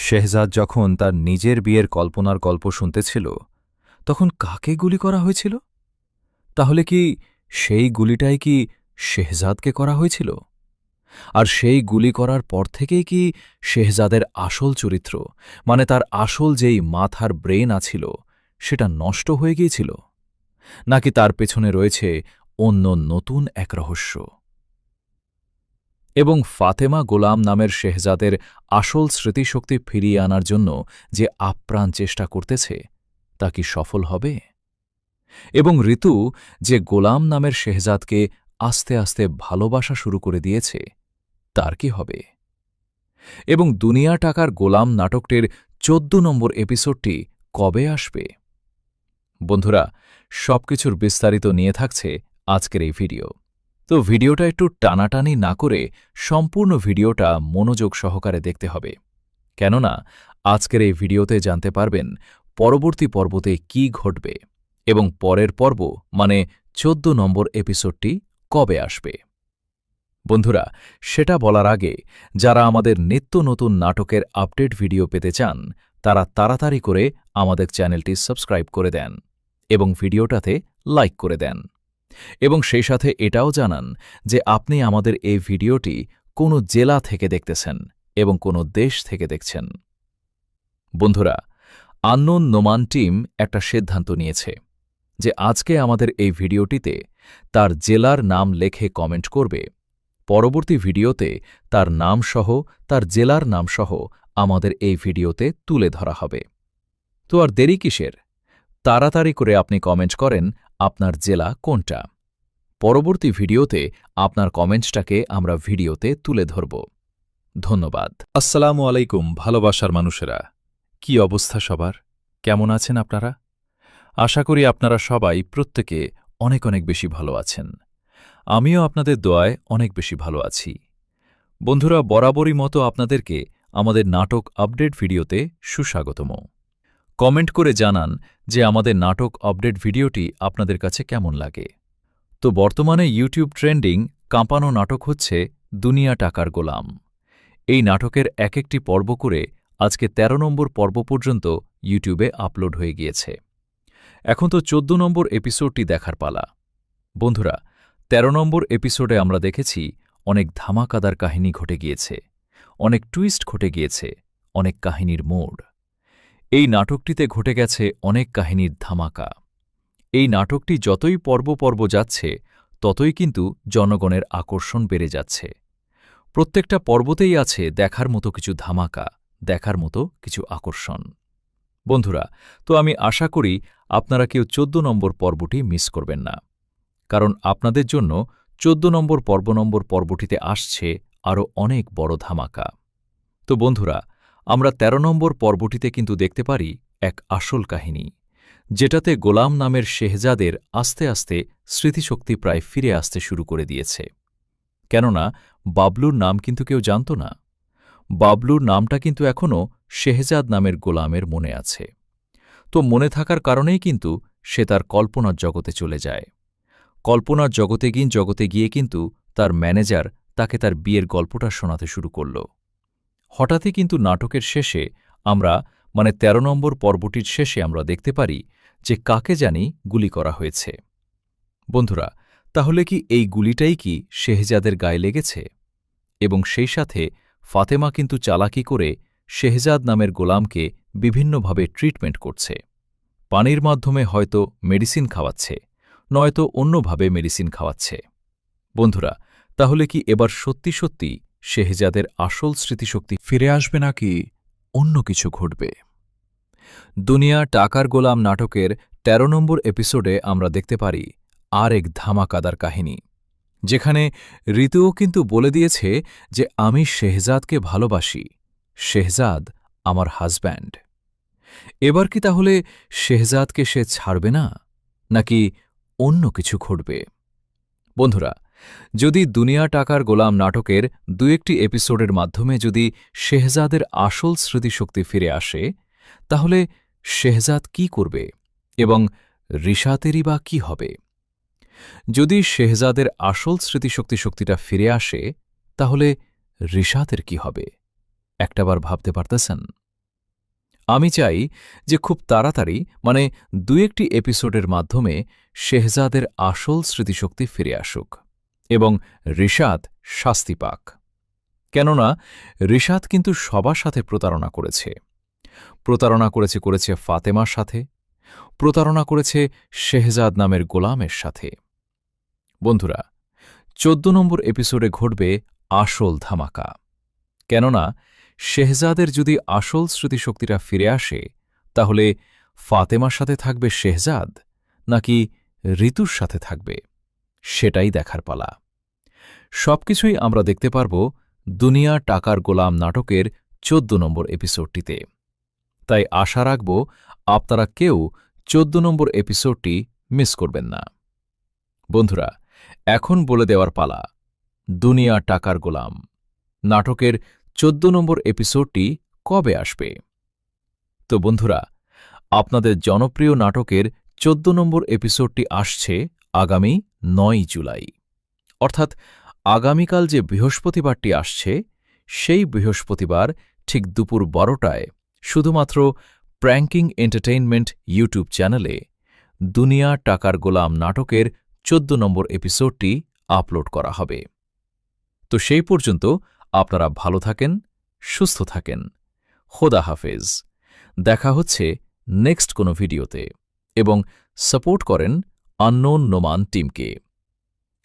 শেহজাদ যখন তার নিজের বিয়ের কল্পনার গল্প শুনতেছিল তখন কাকে গুলি করা হয়েছিল? তাহলে কি সেই গুলিটাই কি শেহজাদকে করা হয়েছিল? আর সেই গুলি করার পর থেকেই কি শেহজাদের আসল চরিত্র, মানে তার আসল যেই মাথার ব্রেন আছিল, সেটা নষ্ট হয়ে গিয়েছিল? নাকি তার পেছনে রয়েছে অন্য নতুন এক রহস্য? এবং ফাতেমা গোলাম নামের শেহজাদের আসল স্মৃতিশক্তি ফিরিয়ে আনার জন্য যে আপ্রাণ চেষ্টা করতেছে তা কি সফল হবে? এবং ঋতু যে গোলাম নামের শেহজাদকে আস্তে আস্তে ভালোবাসা শুরু করে দিয়েছে তার কি হবে? এবং দুনিয়া টাকার গোলাম নাটকটির ১৪ নম্বর এপিসোডটি কবে আসবে? বন্ধুরা, সবকিছুর বিস্তারিত নিয়ে থাকছে আজকের এই ভিডিও। তো ভিডিওটা একটু টানাটানি না করে সম্পূর্ণ ভিডিওটা মনোযোগ সহকারে দেখতে হবে, কেননা আজকের এই ভিডিওতে জানতে পারবেন পরবর্তী পর্বতে কি ঘটবে এবং পরের পর্ব মানে ১৪ নম্বর এপিসোডটি কবে আসবে। বন্ধুরা, সেটা বলার আগে যারা আমাদের নিত্য নতুন নাটকের আপডেট ভিডিও পেতে চান তারা তাড়াতাড়ি করে আমাদের চ্যানেলটি সাবস্ক্রাইব করে দেন এবং ভিডিওটাতে লাইক করে দেন, এবং সেই সাথে এটাও জানান যে আপনি আমাদের এই ভিডিওটি কোনো জেলা থেকে দেখতেছেন এবং কোনো দেশ থেকে দেখছেন। বন্ধুরা, আননোন নোমান টিম একটা সিদ্ধান্ত নিয়েছে যে আজকে আমাদের এই ভিডিওটিতে তার জেলার নাম লেখে কমেন্ট করবে। পরবর্তী ভিডিওতে তার নামসহ, তার জেলার নামসহ আমাদের এই ভিডিওতে তুলে ধরা হবে। তো আর দেরি কিসের? তাড়াতাড়ি করে আপনি কমেন্ট করেন আপনার জেলা কোনটা। পরবর্তী ভিডিওতে আপনার কমেন্টসটাকে আমরা ভিডিওতে তুলে ধরব। ধন্যবাদ। আসসালামু আলাইকুম ভালোবাসার মানুষেরা, কি অবস্থা সবার? কেমন আছেন আপনারা? আশা করি আপনারা সবাই প্রত্যেকে অনেক অনেক বেশি ভালো আছেন। আমিও আপনাদের দোয়ায় অনেক বেশি ভালো আছি। বন্ধুরা, বরাবরই মতো আপনাদেরকে আমাদের নাটক আপডেট ভিডিওতে সুস্বাগতম। কমেন্ট করে জানান যে আমাদের নাটক আপডেট ভিডিওটি আপনাদের কাছে কেমন লাগে। তো বর্তমানে ইউটিউব ট্রেন্ডিং কাঁপানো নাটক হচ্ছে দুনিয়া টাকার গোলাম। এই নাটকের এক একটি পর্ব করে আজকে ১৩ নম্বর পর্ব পর্যন্ত ইউটিউবে আপলোড হয়ে গিয়েছে। এখন তো ১৪ নম্বর এপিসোডটি দেখার পালা। বন্ধুরা, ১৩ নম্বর এপিসোডে আমরা দেখেছি অনেক ধামাকাদার কাহিনী ঘটে গিয়েছে, অনেক টুইস্ট ঘটে গিয়েছে, অনেক কাহিনীর মোড়। এই নাটকটিতে ঘটে গেছে অনেক কাহিনীর ধামাকা। এই নাটকটি যতই পর্ব যাচ্ছে ততই কিন্তু জনগণের আকর্ষণ বেড়ে যাচ্ছে। প্রত্যেকটা পর্বতেই আছে দেখার মতো কিছু ধামাকা, দেখার মতো কিছু আকর্ষণ। বন্ধুরা, তো আমি আশা করি আপনারা কেউ ১৪ নম্বর পর্বটি মিস করবেন না, কারণ আপনাদের জন্য ১৪ নম্বর পর্বটিতে আসছে আরও অনেক বড় ধামাকা। তো বন্ধুরা, আমরা ১৩ নম্বর পর্বটিতে কিন্তু দেখতে পারি এক আসল কাহিনী, যেটাতে গোলাম নামের শেহজাদের আস্তে আস্তে স্মৃতিশক্তি প্রায় ফিরে আসতে শুরু করে দিয়েছে। কেননা বাবলুর নাম কিন্তু কেউ জানত না। বাবলুর নামটা কিন্তু এখনও শেহজাদ নামের গোলামের মনে আছে। তো মনে থাকার কারণেই কিন্তু সে তার কল্পনার জগতে চলে যায়। কল্পনার জগতে গিয়ে কিন্তু তার ম্যানেজার তাকে তার বিয়ের গল্পটা শোনাতে শুরু করল। হঠাৎই কিন্তু নাটকের শেষে আমরা, মানে ১৩ নম্বর পর্বটির শেষে আমরা দেখতে পারি যে কাকে জানি গুলি করা হয়েছে। বন্ধুরা, তাহলে কি এই গুলিটাই কি শেহজাদের গায়ে লেগেছে? এবং সেই সাথে ফাতেমা কিন্তু চালাকি করে শেহজাদ নামের গোলামকে বিভিন্নভাবে ট্রিটমেন্ট করছে। পানির মাধ্যমে হয়তো মেডিসিন খাওয়াচ্ছে, নয়তো অন্যভাবে মেডিসিন খাওয়াচ্ছে। বন্ধুরা, তাহলে কি এবার সত্যি সত্যি শেহজাদের আসল স্মৃতিশক্তি ফিরে আসবে নাকি অন্য কিছু ঘটবে? দুনিয়া টাকার গোলাম নাটকের ১৩ নম্বর এপিসোডে আমরা দেখতে পারি আর এক ধামাকাদার কাহিনী, যেখানে ঋতুও কিন্তু বলে দিয়েছে যে আমি শেহজাদকে ভালোবাসি, শেহজাদ আমার হাজব্যান্ড। এবার কি তাহলে শেহজাদকে সে ছাড়বে না, নাকি অন্য কিছু ঘটবে? বন্ধুরা, যদি দুনিয়া টাকার গোলাম নাটকের ২-১টি এপিসোডের মাধ্যমে যদি শেহজাদের আসল স্মৃতিশক্তি ফিরে আসে, তাহলে শেহজাদ কি করবে এবং রিশাতেরই বা কি হবে? যদি শেহজাদের আসল স্মৃতিশক্তিটা ফিরে আসে, তাহলে রিশাতের কি হবে? একটাবার ভাবতে পারতেছেন? আমি চাই যে খুব তাড়াতাড়ি মানে ২-১টি এপিসোডের মাধ্যমে শেহজাদের আসল স্মৃতিশক্তি ফিরে আসুক এবং রিশাদ শাস্তি পাক। কেননা রিশাদ কিন্তু সবার সাথে প্রতারণা করেছে। করেছে ফাতেমার সাথে, প্রতারণা করেছে শেহজাদ নামের গোলামের সাথে। বন্ধুরা, ১৪ নম্বর এপিসোডে ঘটবে আসল ধামাকা। কেননা শেহজাদের যদি আসল স্মৃতিশক্তিটা ফিরে আসে, তাহলে ফাতেমার সাথে থাকবে শেহজাদ নাকি ঋতুর সাথে থাকবে, সেটাই দেখার পালা। সবকিছুই আমরা দেখতে পারব দুনিয়া টাকার গোলাম নাটকের ১৪ নম্বর এপিসোডটিতে। তাই আশা রাখব আপনারা কেউ ১৪ নম্বর এপিসোডটি মিস করবেন না। বন্ধুরা, এখন বলে দেওয়ার পালা, দুনিয়া টাকার গোলাম নাটকের ১৪ নম্বর এপিসোডটি কবে আসবে। তো বন্ধুরা, আপনাদের জনপ্রিয় নাটকের ১৪ নম্বর এপিসোডটি আসছে আগামী ৯ জুলাই, অর্থাৎ আগামীকাল যে বৃহস্পতিবারটি আসছে, সেই বৃহস্পতিবার ঠিক দুপুর ১২টায় শুধুমাত্র প্র্যাঙ্কিং এন্টারটেইনমেন্ট ইউটিউব চ্যানেলে দুনিয়া টাকার গোলাম নাটকের ১৪ নম্বর এপিসোডটি আপলোড করা হবে। তো সেই পর্যন্ত আপনারা ভালো থাকেন, সুস্থ থাকেন। খোদা হাফেজ। দেখা হচ্ছে নেক্সট কোনো ভিডিওতে এবং সাপোর্ট করেন আননোন নোমান টিমকে।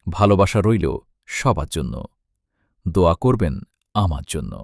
ভালোবাসা রইল সবার জন্য। দোয়া করবেন আমার জন্য।